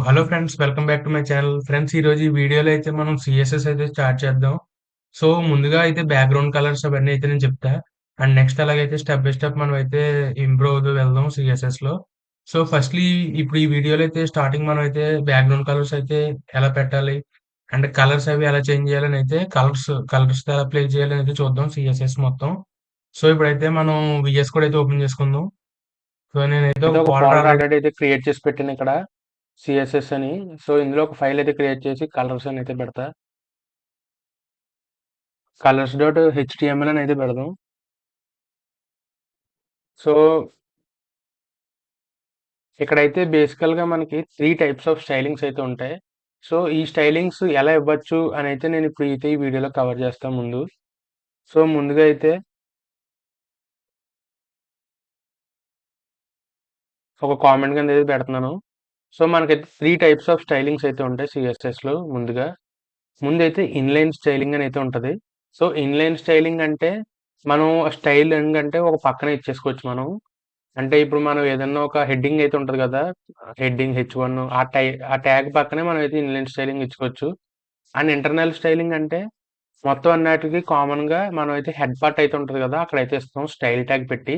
Hello friends, welcome back to my channel. Friends, ఈరోజు ఈ వీడియోలో అయితే మనం సీఎస్ఎస్ అయితే స్టార్ట్ చేద్దాం. ముందుగా అయితే బ్యాక్‌గ్రౌండ్ కలర్స్ అవన్నీ అయితే నేను చెప్తా. అండ్ నెక్స్ట్ అలాగైతే స్టెప్ బై స్టెప్ మనం అయితే ఇంప్రూవ్ అవుతూ వెళ్దాం సీఎస్ఎస్‌లో. ఫస్ట్‌లీ ఇప్పుడు ఈ వీడియోలో అయితే స్టార్టింగ్ మనం అయితే బ్యాక్‌గ్రౌండ్ కలర్స్ అయితే ఎలా పెట్టాలి? అండ్ కలర్స్ అవి ఎలా చేంజ్ చేయాలని అయితే కలర్స్‌తో ఎలా ప్లే చేయాలని అయితే చూద్దాం సీఎస్ఎస్ మొత్తం. ఇప్పుడైతే మనం వీఎస్ కోడ్ అయితే ఓపెన్ చేసుకుందాం. నేనైతే అయితే ఒక ఒక ఫోల్డర్ ఫోల్డర్ ఆల్రెడీ ఆల్రెడీ అయితే క్రియేట్ చేసి పెట్టాను ఇక్కడ సిఎస్ఎస్ అని. సో ఇందులో ఒక ఫైల్ అయితే క్రియేట్ చేసి కలర్స్ అని అయితే పెడతా. కలర్స్ డాట్ హెచ్టిఎంఎల్ అని అయితే పెడదాం. సో ఇక్కడైతే బేసికల్గా మనకి 3 టైప్స్ ఆఫ్ స్టైలింగ్స్ అయితే ఉంటాయి. సో ఈ స్టైలింగ్స్ ఎలా ఇవ్వచ్చు అని అయితే నేను ఇప్పుడు అయితే ఈ వీడియోలో కవర్ చేస్తాను ముందు. సో ముందుగా అయితే ఒక కామెంట్ కింద అయితే పెడుతున్నాను. సో మనకైతే 3 టైప్స్ ఆఫ్ స్టైలింగ్స్ అయితే ఉంటాయి సిఎస్ఎస్లో. ముందైతే ఇన్లైన్ స్టైలింగ్ అని అయితే ఉంటుంది. సో ఇన్లైన్ స్టైలింగ్ అంటే మనం స్టైలింగ్ అంటే ఒక పక్కన ఇచ్చేసుకోవచ్చు మనం. అంటే ఇప్పుడు మనం ఏదన్నా ఒక హెడ్డింగ్ అయితే ఉంటుంది కదా, హెడ్డింగ్ H1 ఆ ట్యాగ్ పక్కనే మనం అయితే ఇన్లైన్ స్టైలింగ్ ఇచ్చుకోవచ్చు. అండ్ ఇంటర్నల్ స్టైలింగ్ అంటే మొత్తం అన్నిటికి కామన్ గా మనం అయితే హెడ్ పార్ట్ అయితే ఉంటుంది కదా, అక్కడైతే ఇస్తాం స్టైల్ ట్యాగ్ పెట్టి.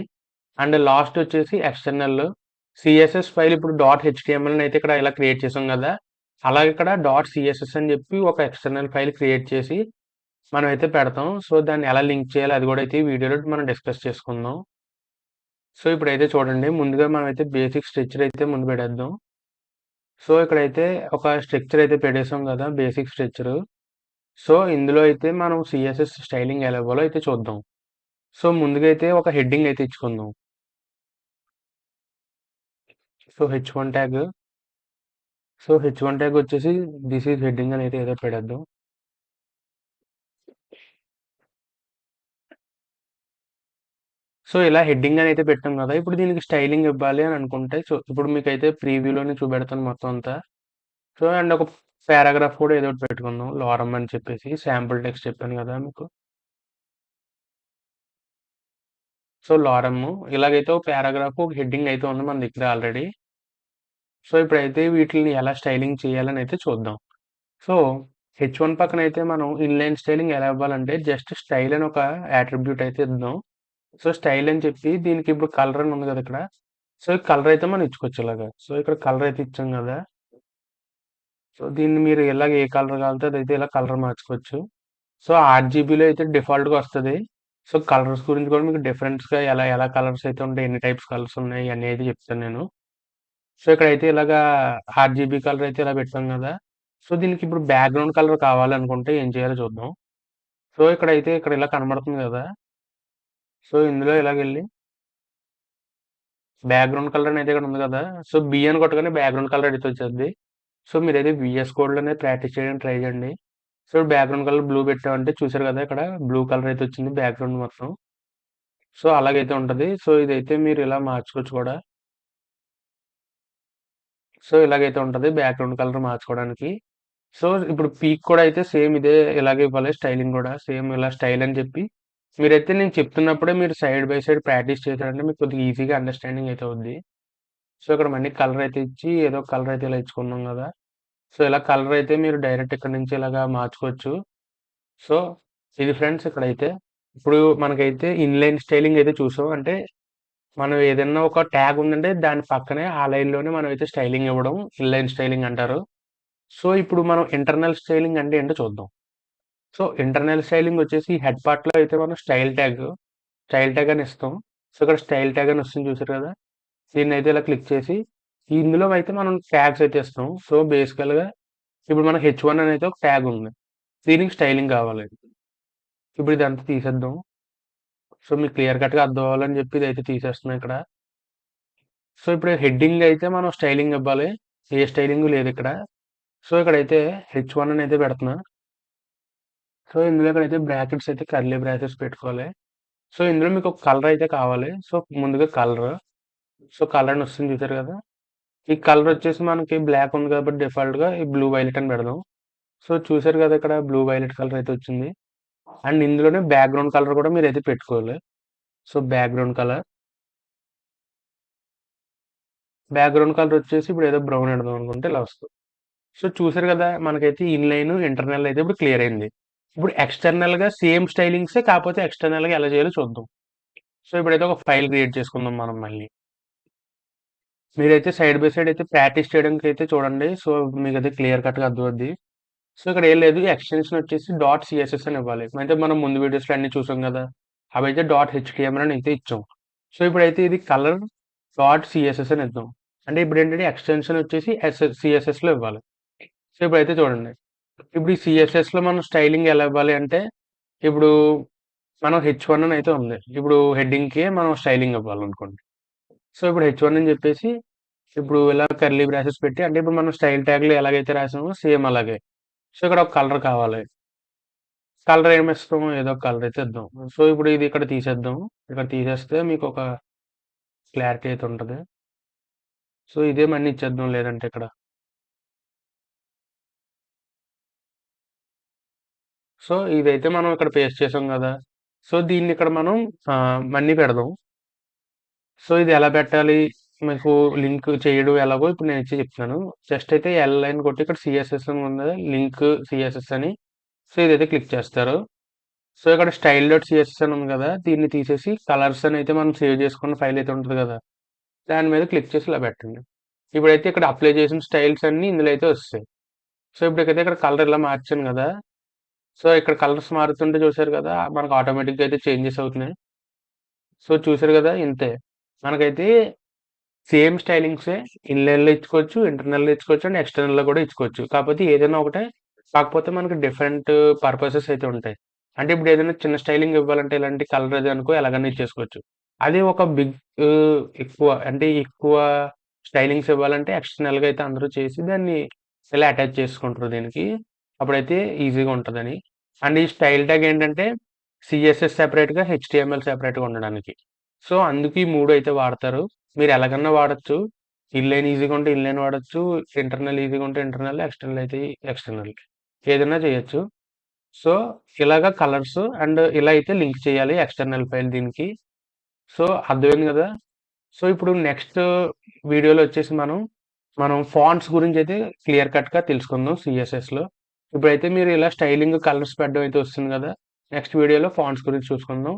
అండ్ లాస్ట్ వచ్చేసి ఎక్స్టర్నల్ సిఎస్ఎస్ ఫైల్. ఇప్పుడు డాట్ హెచ్టిఎంఎల్ అయితే ఇక్కడ ఇలా క్రియేట్ చేసాం కదా, అలాగే ఇక్కడ డాట్ సిఎస్ఎస్ అని చెప్పి ఒక ఎక్స్టర్నల్ ఫైల్ క్రియేట్ చేసి మనం అయితే పెడతాం. సో దాన్ని ఎలా లింక్ చేయాలి అది కూడా అయితే ఈ వీడియోలో మనం డిస్కస్ చేసుకుందాం. సో ఇప్పుడైతే చూడండి, ముందుగా మనం అయితే బేసిక్ స్ట్రక్చర్ అయితే ముందు పెడేద్దాం. సో ఇక్కడైతే ఒక స్ట్రక్చర్ అయితే పెట్టేసాం కదా, బేసిక్ స్ట్రక్చర్. సో ఇందులో అయితే మనం సిఎస్ఎస్ స్టైలింగ్ ఎలా ఇవ్వాలో అయితే చూద్దాం. సో ముందుగా అయితే ఒక హెడ్డింగ్ అయితే ఇచ్చుకుందాం. So H1 tag. So H1 tag వచ్చేసి దిస్ ఈజ్ హెడ్డింగ్ అని అయితే ఏదో పెడేద్దాం. సో ఇలా హెడ్డింగ్ అని అయితే పెట్టాం కదా, ఇప్పుడు దీనికి స్టైలింగ్ ఇవ్వాలి అని అనుకుంటే సో ఇప్పుడు మీకైతే ప్రీవ్యూలోనే చూపెడతాను మొత్తం అంతా. సో అండ్ ఒక పారాగ్రాఫ్ కూడా ఏదో ఒకటి పెట్టుకుందాం, లోరం అని చెప్పేసి శాంపుల్ టెక్స్ట్ చెప్పాను కదా మీకు. సో లోరమ్ ఇలాగైతే ఒక పారాగ్రాఫ్ ఒక హెడ్డింగ్ అయితే ఉంది మన దగ్గర ఆల్రెడీ. సో ఇప్పుడైతే వీటిని ఎలా స్టైలింగ్ చేయాలని అయితే చూద్దాం. సో హెచ్1 పక్కన అయితే మనం ఇన్లైన్ స్టైలింగ్ ఎలా ఇవ్వాలంటే జస్ట్ స్టైల్ అని ఒక యాట్రిబ్యూట్ అయితే ఇద్దాం. సో స్టైల్ అని చెప్పి దీనికి ఇప్పుడు కలర్ అని ఉంది కదా ఇక్కడ. సో ఈ కలర్ అయితే మనం ఇచ్చుకోవచ్చు ఇలాగా. సో ఇక్కడ కలర్ అయితే ఇచ్చాం కదా. సో దీన్ని మీరు ఇలాగ ఏ కలర్ కావాలితే అదైతే ఇలా కలర్ మార్చుకోవచ్చు. సో ఆర్జీబీలో అయితే డిఫాల్ట్గా వస్తుంది. సో కలర్స్ గురించి కూడా మీకు డిఫరెంట్స్గా ఎలా ఎలా కలర్స్ అయితే ఉంటాయి, ఎన్ని టైప్స్ కలర్స్ ఉన్నాయి అన్నీ అయితే చెప్తాను నేను. సో ఇక్కడైతే ఇలాగా ఆర్జీబీ కలర్ అయితే ఇలా పెట్టాం కదా. సో దీనికి ఇప్పుడు బ్యాక్గ్రౌండ్ కలర్ కావాలనుకుంటే ఏం చేయాలో చూద్దాం. సో ఇక్కడైతే ఇక్కడ ఇలా కనబడుతుంది కదా. సో ఇందులో ఇలాగెళ్ళి బ్యాక్గ్రౌండ్ కలర్ అనేది ఇక్కడ ఉంది కదా. సో బి అని కొట్టగానే బ్యాక్గ్రౌండ్ కలర్ అయితే వచ్చేది. సో మీరైతే విఎస్ కోడ్లోనే ప్రాక్టీస్ చేయడానికి ట్రై చేయండి. సో బ్యాక్గ్రౌండ్ కలర్ బ్లూ పెట్టామంటే చూసారు కదా, ఇక్కడ బ్లూ కలర్ అయితే వచ్చింది బ్యాక్గ్రౌండ్ మొత్తం. సో అలాగైతే ఉంటది. సో ఇదైతే మీరు ఇలా మార్చుకోవచ్చు కూడా. సో ఇలాగైతే ఉంటది బ్యాక్గ్రౌండ్ కలర్ మార్చుకోవడానికి. సో ఇప్పుడు పీక్ కూడా అయితే సేమ్ ఇదే ఇలాగే ఇవ్వాలి, స్టైలింగ్ కూడా సేమ్ ఇలా స్టైల్ అని చెప్పి మీరైతే నేను చెప్తున్నప్పుడే మీరు సైడ్ బై సైడ్ ప్రాక్టీస్ చేశారంటే మీకు కొద్దిగా ఈజీగా అండర్స్టాండింగ్ అయితే అవుద్ది. సో ఇక్కడ మళ్ళీ కలర్ అయితే ఇచ్చి ఏదో కలర్ అయితే ఇలా ఇచ్చుకున్నాం కదా. సో ఇలా కలర్ అయితే మీరు డైరెక్ట్ ఇక్కడ నుంచి ఇలాగా మార్చుకోవచ్చు. సో ఇది ఫ్రెండ్స్ ఇక్కడైతే. ఇప్పుడు మనకైతే ఇన్లైన్ స్టైలింగ్ అయితే చూసాం. అంటే మనం ఏదైనా ఒక ట్యాగ్ ఉందంటే దాని పక్కనే ఆ లైన్‌లోనే మనం అయితే స్టైలింగ్ ఇవ్వడం ఇన్లైన్ స్టైలింగ్ అంటారు. సో ఇప్పుడు మనం ఇంటర్నల్ స్టైలింగ్ అంటే ఏంటో చూద్దాం. సో ఇంటర్నల్ స్టైలింగ్ వచ్చేసి హెడ్ పార్ట్‌లో అయితే మనం స్టైల్ ట్యాగ్ అని ఇస్తాం. సో ఇక్కడ స్టైల్ ట్యాగ్ అని వస్తుంది చూసారు కదా. దీన్నైతే ఇలా క్లిక్ చేసి ఇందులో అయితే మనం ట్యాగ్స్ అయితే ఇస్తాం. సో బేసికల్‌గా ఇప్పుడు మనకి హెచ్1 అని అయితే ఒక ట్యాగ్ ఉంది. దీనికి స్టైలింగ్ కావాలి. ఇప్పుడు ఇదంతా తీసేద్దాం. సో మీకు క్లియర్ కట్‌గా అర్థం అవ్వాలని చెప్పి ఇదైతే తీసేస్తున్నా ఇక్కడ. సో ఇప్పుడు హెడ్డింగ్ అయితే మనం స్టైలింగ్ ఇవ్వాలి. ఏ స్టైలింగ్ లేదు ఇక్కడ. సో ఇక్కడైతే హెచ్1 అని అయితే పెడుతున్నా. సో ఇందులో ఇక్కడైతే బ్రాకెట్స్ అయితే కర్లీ బ్రాకెట్స్ పెట్టుకోవాలి. సో ఇందులో మీకు ఒక కలర్ అయితే కావాలి. సో ముందుగా కలర్. సో కలర్ అని వస్తుంది చూసారు కదా. ఈ కలర్ వచ్చేసి మనకి బ్లాక్ ఉంది కాబట్టి డిఫాల్ట్‌గా ఈ బ్లూ వైలెట్ అని పెడదాం. సో చూసారు కదా, ఇక్కడ బ్లూ వైలెట్ కలర్ అయితే వచ్చింది. అండ్ ఇందులోనే బ్యాక్‌గ్రౌండ్ కలర్ కూడా మీరైతే పెట్టుకోవాలి. సో బ్యాక్‌గ్రౌండ్ కలర్ వచ్చేసి ఇప్పుడేదో బ్రౌన్ ఎడదాం అనుకుంటే ఇలా వస్తది. సో, చూసారు గదా! మనకైతే ఇన్‌లైన్, ఇంటర్నల్ అయితే ఇప్పుడు క్లియర్ అయింది. ఇప్పుడు ఎక్స్‌టర్నల్‌గా సేమ్ స్టైలింగ్సే కాపోతే ఎక్స్‌టర్నల్‌గా ఎలా చేయాలో చూద్దాం. సో, ఇప్పుడైతే ఒక ఫైల్ క్రియేట్ చేసుకుందాం మనం మళ్ళీ. మీరైతే సైడ్ బై సైడ్ అయితే ప్రాక్టీస్ చేయడానికైతే చూడండి. సో, మీకైతే క్లియర్ కట్‌గా అర్థమవుద్ది. సో, ఇక్కడ ఏం లేదు ఎక్స్‌టెన్షన్ వచ్చేసి డాట్ సీఎస్ఎస్ అని ఇవ్వాలి. అయితే మనం ముందు వీడియోస్‌లో అన్నీ చూసాం గదా! అవైతే డాట్ హెచ్‌టీఎంఎల్ అని అయితే ఇచ్చాం. సో, ఇప్పుడైతే ఇది కలర్ డాట్ సీఎస్ఎస్ అని ఇద్దాం. అంటే ఇప్పుడేంటంటే ఎక్స్‌టెన్షన్ వచ్చేసి సీఎస్ఎస్‌లో ఇవ్వాలి. సో, ఇప్పుడైతే చూడండి. ఇప్పుడు ఈ సీఎస్ఎస్‌లో మనం స్టైలింగ్ ఎలా ఇవ్వాలి అంటే, ఇప్పుడు మనం హెచ్1 అని అయితే ఉంది. ఇప్పుడు హెడ్డింగ్‌కి మనం స్టైలింగ్ ఇవ్వాలనుకోండి. సో, ఇప్పుడు హెచ్1 అని చెప్పేసి, ఇప్పుడు ఇలా కర్లీ బ్రాసెస్ పెట్టి అంటే ఇప్పుడు మనం స్టైల్ ట్యాగ్‌లు ఎలాగైతే రాసామో సేమ్ అలాగే. సో, ఇక్కడ ఒక కలర్ కావాలి. కలర్ ఏమిస్తాము? ఏదో ఒక కలర్ అయితే ఇద్దాం. సో, ఇప్పుడు ఇది ఇక్కడ తీసేద్దాం. ఇక్కడ తీసేస్తే మీకొక క్లారిటీ అయితే ఉంటది. సో, ఇదే మళ్ళీ ఇచ్చేద్దాం లేదంటే ఇక్కడ. సో, ఇదైతే మనం ఇక్కడ పేస్ట్ చేసాం గదా! సో, దీన్ని ఇక్కడ మనం మళ్ళీ పెడదాం. సో, ఇది ఎలా పెట్టాలి? మీకు లింక్ చేయడం ఎలాగో ఇప్పుడు నేనైతే చెప్తున్నాను. జస్ట్ అయితే ఎల్ లైన్ కొట్టి ఇక్కడ సీఎస్ఎస్ అని ఉంది. లింక్ సీఎస్ఎస్ అని. సో, ఇదైతే క్లిక్ చేస్తారు. సో, ఇక్కడ స్టైల్ డాట్ సీఎస్ఎస్ అని ఉంది గదా! దీన్ని తీసేసి కలర్స్ అని అయితే మనం సేవ్ చేసుకున్న ఫైల్ అయితే ఉంటది గదా! దాని మీద క్లిక్ చేసి ఇలా పెట్టండి. ఇప్పుడైతే ఇక్కడ అప్లై చేసిన స్టైల్స్ అన్నీ ఇందులో అయితే వస్తాయి. సో, ఇప్పటికైతే ఇక్కడ కలర్ ఇలా మార్చాను గదా! సో, ఇక్కడ కలర్స్ మారుతుంటే చూసారు గదా! మనకు ఆటోమేటిక్‌గా అయితే చేంజెస్ అవుతున్నాయి. సో, చూసారు గదా! ఇంతే. మనకైతే సేమ్ స్టైలింగ్సే ఇన్‌లైన్‌లో ఇచ్చుకోవచ్చు, ఇంటర్నల్‌లో ఇచ్చుకోవచ్చు అండ్ ఎక్స్‌టర్నల్‌లో కూడా ఇచ్చుకోవచ్చు. కాకపోతే ఏదైనా ఒకటే. కాకపోతే మనకి డిఫరెంట్ పర్పసెస్ అయితే ఉంటాయి. అంటే ఇప్పుడు ఏదైనా చిన్న స్టైలింగ్ ఇవ్వాలంటే ఇలాంటి కలర్ అది అనుకో ఎలాగైనా ఇచ్చేసుకోవచ్చు. అదే ఒక బిగ్ ఎక్కువ అంటే ఎక్కువ స్టైలింగ్స్ ఇవ్వాలంటే ఎక్స్‌టర్నల్‌గా అయితే అందరూ చేసి దాన్ని ఇలా అటాచ్ చేసుకుంటారు దీనికి. అప్పుడైతే ఈజీగా ఉంటదని. అండ్ ఈ స్టైల్ ట్యాగ్ ఏంటంటే సీఎస్ఎస్ సెపరేట్‌గా, హెచ్‌టీఎంఎల్ సెపరేట్‌గా ఉండడానికి. సో, అందుకు ఈ 3 అయితే వాడతారు. మీరు ఎలాగన్నా వాడొచ్చు. ఇన్‌లైన్ ఈజీగా ఉంటే ఇన్‌లైన్ వాడొచ్చు. ఇంటర్నల్ ఈజీగా ఉంటే ఇంటర్నల్, ఎక్స్‌టర్నల్ అయితే ఎక్స్‌టర్నల్. ఏదైనా చేయొచ్చు. సో, ఇలాగ కలర్స్ అండ్ ఇలా అయితే లింక్ చేయాలి ఎక్స్‌టర్నల్ ఫైల్ దీనికి. సో, అర్థమైంది గదా! సో, ఇప్పుడు నెక్స్ట్ వీడియోలో వచ్చేసి మనం ఫాంట్స్ గురించయితే క్లియర్ కట్‌గా తెలుసుకుందాం సీఎస్ఎస్‌లో. ఇప్పుడైతే మీరు ఇలా స్టైలింగ్ కలర్స్ పెట్టడం అయితే వస్తుంది గదా! నెక్స్ట్ వీడియోలో ఫాంట్స్ గురించి చూసుకుందాం.